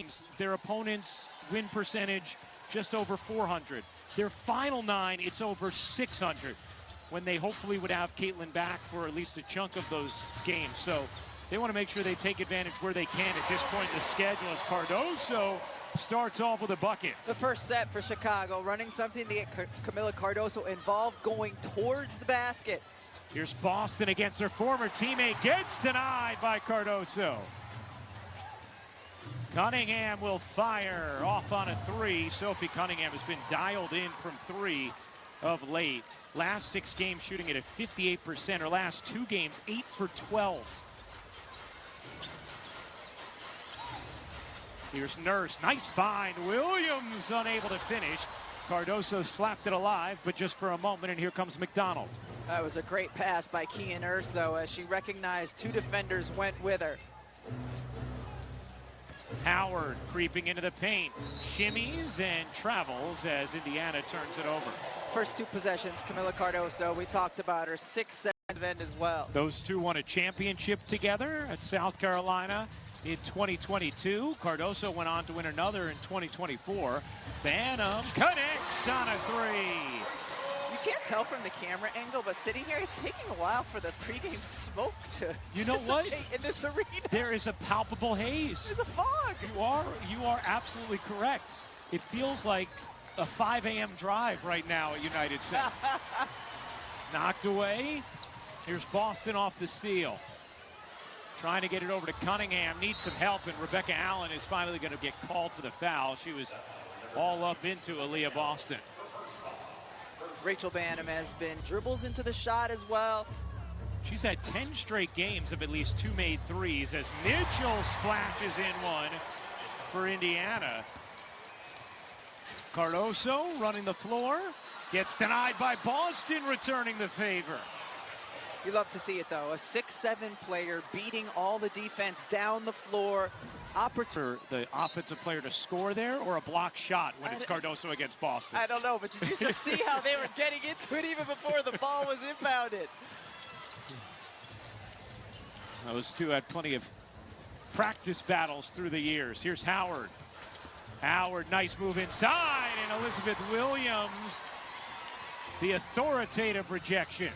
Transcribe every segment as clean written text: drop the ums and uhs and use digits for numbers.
games, their opponents' win percentage just over 400. Their final 9, it's over 600, when they hopefully would have Caitlin back for at least a chunk of those games. So they want to make sure they take advantage where they can at this point in the schedule, as Cardoso starts off with a bucket. The first set for Chicago, running something to get Camila Cardoso involved, going towards the basket. Here's Boston against their former teammate, gets denied by Cardoso. Cunningham will fire off on a 3. Sophie Cunningham has been dialed in from 3 of late. Last 6 games shooting at a 58%. Her last 2 games, 8 for 12. Here's Nurse, nice find. Williams unable to finish. Cardoso slapped it alive, but just for a moment, and here comes McDonald. That was a great pass by Kia Nurse, though, as she recognized 2 defenders went with her. Howard creeping into the paint, shimmies and travels as Indiana turns it over. First 2 possessions, Camila Cardoso, we talked about her 6-7 end as well. Those 2 won a championship together at South Carolina in 2022. Cardoso went on to win another in 2024. Banham connects on a 3. You can't tell from the camera angle, but sitting here, it's taking a while for the pregame smoke to dissipate in this arena. There is a palpable haze. There's a fog. You are absolutely correct. It feels like a 5 a.m. drive right now at United Center. Knocked away. Here's Boston off the steal. Trying to get it over to Cunningham, needs some help, and Rebecca Allen is finally going to get called for the foul. She was all up into Aaliyah Boston. Rachel Banham has been dribbles into the shot as well. She's had 10 straight games of at least 2 made threes as Mitchell splashes in one for Indiana. Cardoso running the floor, gets denied by Boston, returning the favor. You love to see it, though. A 6'7" player beating all the defense down the floor. The offensive player to score there, or a block shot when it's Cardoso against Boston? I don't know, but you just see how they were getting into it even before the ball was inbounded. Those 2 had plenty of practice battles through the years. Here's Howard. Howard, nice move inside, and Elizabeth Williams, the authoritative rejection.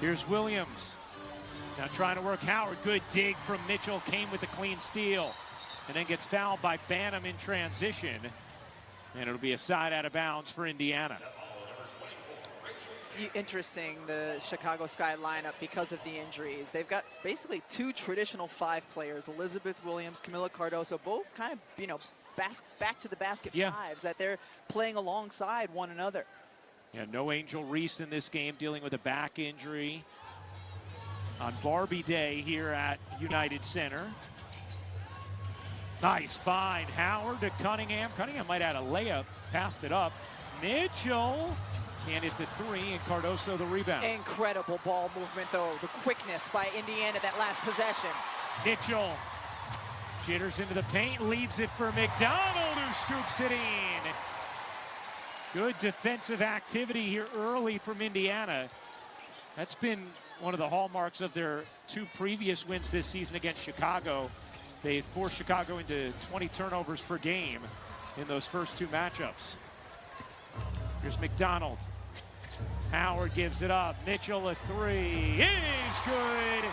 Here's Williams. Now trying to work Howard. Good dig from Mitchell. Came with a clean steal. And then gets fouled by Banham in transition. And it'll be a side out of bounds for Indiana. See, interesting, the Chicago Sky lineup because of the injuries. They've got basically 2 traditional 5 players. Elizabeth Williams, Camila Cardoso, both kind of, back to the basket 5s that they're playing alongside one another. Yeah, no Angel Reese in this game, dealing with a back injury on Barbie Day here at United Center. Nice find. Howard to Cunningham. Cunningham might add a layup, passed it up. Mitchell can't hit the 3, and Cardoso the rebound. Incredible ball movement, though. The quickness by Indiana that last possession. Mitchell jitters into the paint, leaves it for McDonald, who scoops it in. Good defensive activity here early from Indiana. That's been one of the hallmarks of their 2 previous wins this season against Chicago. They forced Chicago into 20 turnovers per game in those first 2 matchups. Here's McDonald. Howard gives it up. Mitchell a 3 is good.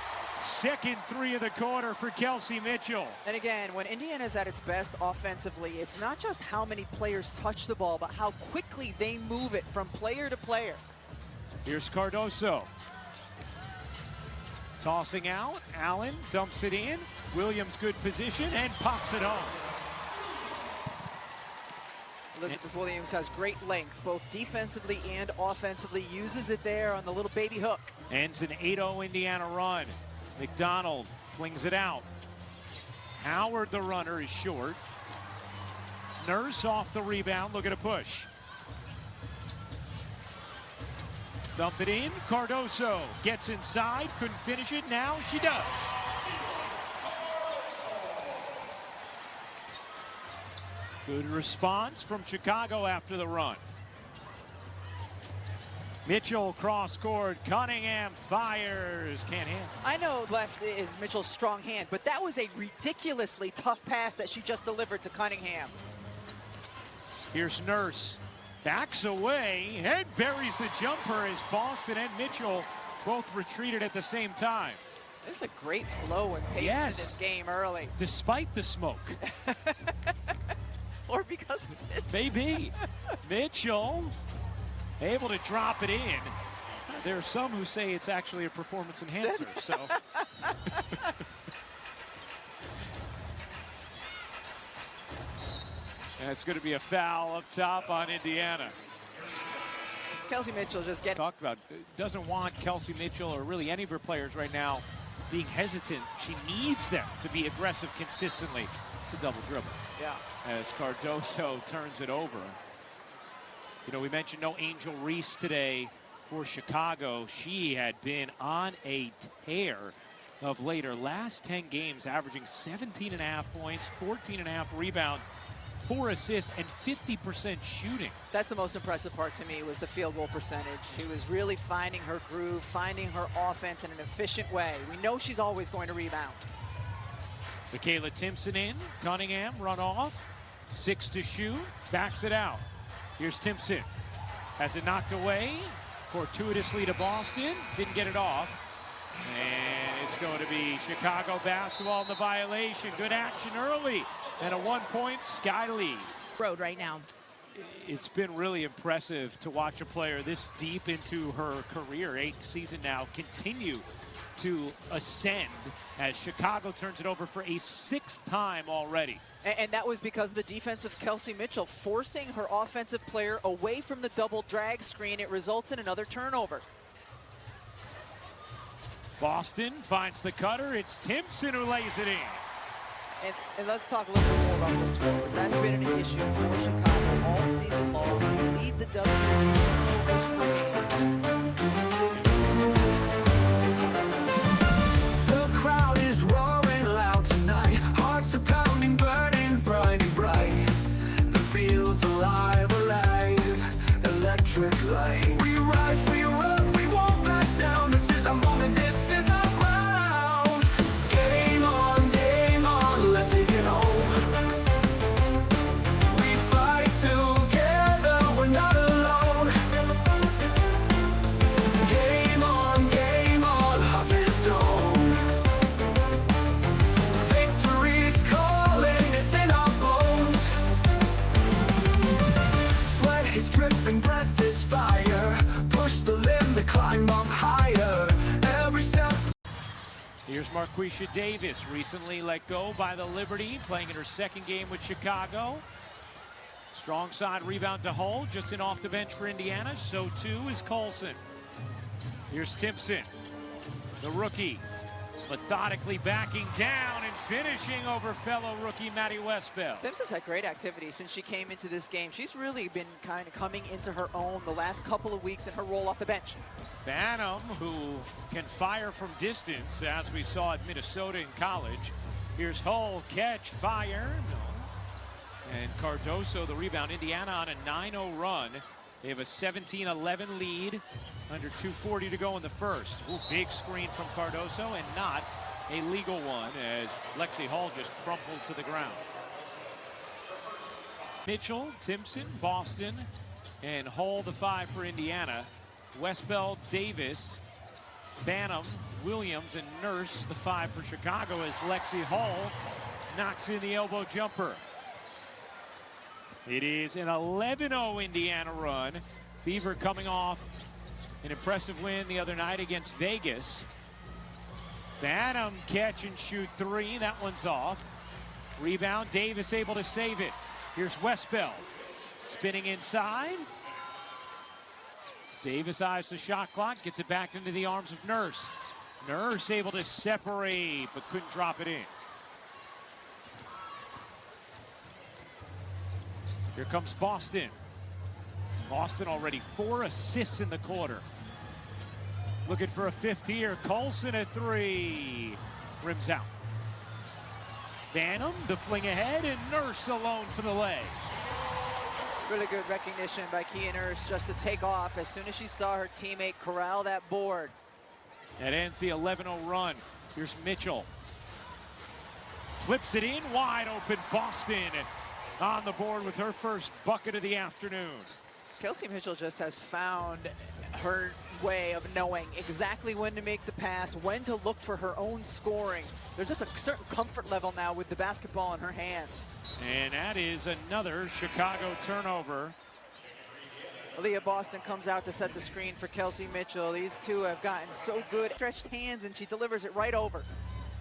Second 3 of the quarter for Kelsey Mitchell. And again, when Indiana's at its best offensively, it's not just how many players touch the ball, but how quickly they move it from player to player. Here's Cardoso. Tossing out. Allen dumps it in. Williams good position and pops it home. Elizabeth Williams has great length, both defensively and offensively. Uses it there on the little baby hook. Ends an 8-0 Indiana run. McDonald flings it out. Howard, the runner, is short. Nurse off the rebound, looking to push. Dump it in. Cardoso gets inside, couldn't finish it. Now she does. Good response from Chicago after the run. Mitchell cross-court, Cunningham fires, can't hit. I know left is Mitchell's strong hand, but that was a ridiculously tough pass that she just delivered to Cunningham. Here's Nurse, backs away and buries the jumper as Boston and Mitchell both retreated at the same time. There's a great flow and pace in this game early. Despite the smoke. Or because of it. Maybe. Mitchell able to drop it in. There are some who say it's actually a performance enhancer, so. And it's going to be a foul up top on Indiana. Kelsey Mitchell just getting talked about, doesn't want Kelsey Mitchell or really any of her players right now being hesitant. She needs them to be aggressive consistently. It's a double dribble. Yeah. As Cardoso turns it over. You know, we mentioned no Angel Reese today for Chicago. She had been on a tear of late. Her last 10 games averaging 17.5 points, 14.5 rebounds, 4 assists, and 50% shooting. That's the most impressive part to me, was the field goal percentage. She was really finding her groove, finding her offense in an efficient way. We know she's always going to rebound. Michaela Timpson in, Cunningham run off, 6 to shoot, backs it out. Here's Timpson, has it knocked away, fortuitously to Boston, didn't get it off. And it's going to be Chicago basketball in the violation. Good action early, and a 1-point Sky lead. Road right now. It's been really impressive to watch a player this deep into her career, 8th season now, continue to ascend as Chicago turns it over for a 6th time already. And that was because of the defense of Kelsey Mitchell, forcing her offensive player away from the double drag screen. It results in another turnover. Boston finds the cutter. It's Timpson who lays it in. And let's talk a little bit more about those turnovers. That's been an issue for Chicago all season long. They lead the The crowd is roaring loud tonight. Hearts are pounding, burning bright and bright. The field's alive, alive, electric light. We rise, we run, we won't back down. This is our moment, this is our ground. Game on, let's take it home. We fight together, we're not alone. Game on, heart and stone. Victory's calling, it's in our bones. Sweat is dripping, breath is fire. Push the limit, climb up higher. Every step. Here's Marquisha Davis, recently let go by the Liberty, playing in her 2nd game with Chicago. Strong side rebound to Hull, just in off the bench for Indiana. So too is Colson. Here's Timpson, the rookie, methodically backing down and finishing over fellow rookie Maddie Westbell. Timpson's had great activity since she came into this game. She's really been kind of coming into her own the last couple of weeks in her role off the bench. Banham, who can fire from distance, as we saw at Minnesota in college. Here's Hull, catch, fire, no. And Cardoso, the rebound. Indiana on a 9-0 run. They have a 17-11 lead, under 2:40 to go in the first. Ooh, big screen from Cardoso, and not a legal one, as Lexi Hull just crumpled to the ground. Mitchell, Timpson, Boston, and Hull the 5 for Indiana. Westbell, Davis, Banham, Williams, and Nurse the 5 for Chicago, as Lexi Hull knocks in the elbow jumper. It is an 11-0 Indiana run. Fever coming off an impressive win the other night against Vegas. Banham catch and shoot 3. That one's off. Rebound, Davis able to save it. Here's Westbell spinning inside. Davis eyes the shot clock, gets it back into the arms of Nurse. Nurse able to separate, but couldn't drop it in. Here comes Boston. Boston already 4 assists in the quarter. Looking for a 5th here. Colson at 3. Rims out. Banham, the fling ahead, and Nurse alone for the lay. Really good recognition by Kia Nurse just to take off as soon as she saw her teammate corral that board. That ends the 11-0 run. Here's Mitchell. Flips it in, wide open. Boston on the board with her first bucket of the afternoon. Kelsey Mitchell just has found her way of knowing exactly when to make the pass, when to look for her own scoring. There's just a certain comfort level now with the basketball in her hands. And that is another Chicago turnover. Aaliyah Boston comes out to set the screen for Kelsey Mitchell. These two have gotten so good. Stretched hands, and she delivers it right over.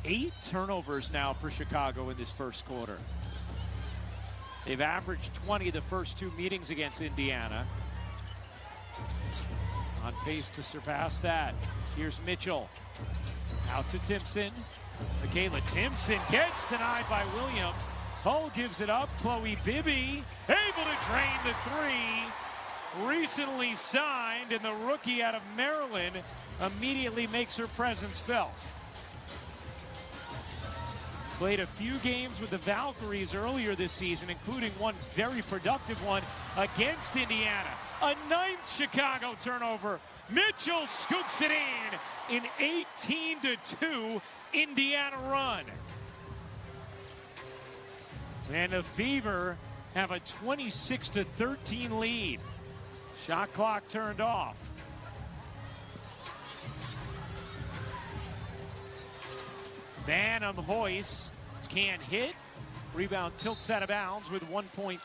8 turnovers now for Chicago in this first quarter. They've averaged 20 the first 2 meetings against Indiana. On pace to surpass that. Here's Mitchell. Out to Timpson. Michaela Timpson gets denied by Williams. Hull gives it up. Chloe Bibby able to drain the 3. Recently signed, and the rookie out of Maryland immediately makes her presence felt. Played a few games with the Valkyries earlier this season, including one very productive one against Indiana. A 9th Chicago turnover. Mitchell scoops it in 18-2 Indiana run. And the Fever have a 26-13 lead. Shot clock turned off. Van Hoyce can't hit. Rebound tilts out of bounds with 1.3.